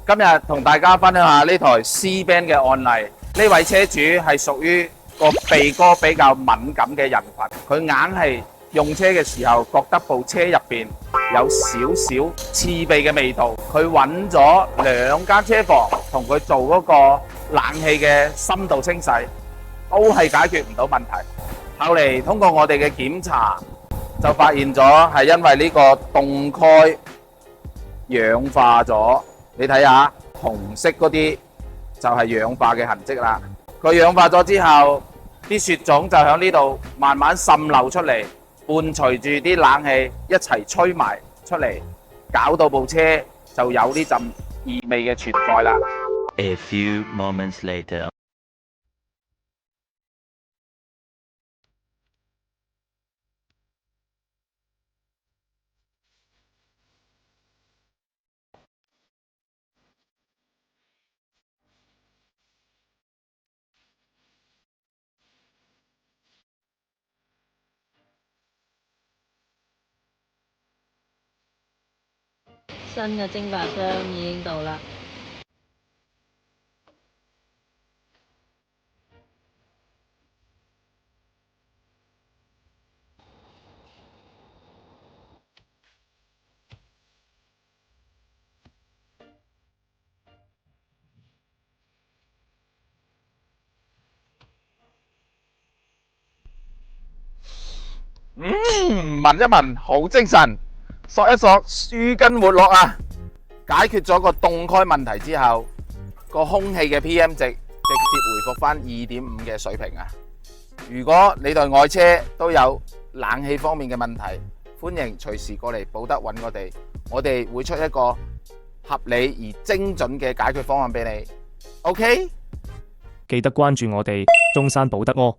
今日同大家分享下呢台 C-Band 嘅案例。呢位車主係屬於個鼻哥比較敏感嘅人群，佢硬係用車嘅時候覺得部車入邊有少少刺鼻嘅味道。佢揾咗2間車房同佢做嗰個冷氣嘅深度清洗，都係解決唔到問題。後嚟通過我哋嘅檢查，就發現咗係因為呢個凍蓋氧化咗。你睇下紅色嗰啲就係氧化嘅痕跡啦。佢氧化咗之後，啲雪種就喺呢度慢慢滲漏出嚟，伴隨住啲冷氣一齊吹埋出嚟，搞到部車就有呢陣異味嘅存在啦。A few moments later.新嘅蒸發箱已經到啦。聞一聞好精神，索一索舒筋活絡啊！解決咗個凍開問題之後，個空氣嘅 PM 值直接回復翻2.5嘅水平啊！如果你台愛車都有冷氣方面嘅問題，歡迎隨時過嚟保德揾我哋會出一個合理而精準嘅解決方案俾你。OK？記得關注我哋中山保德柯。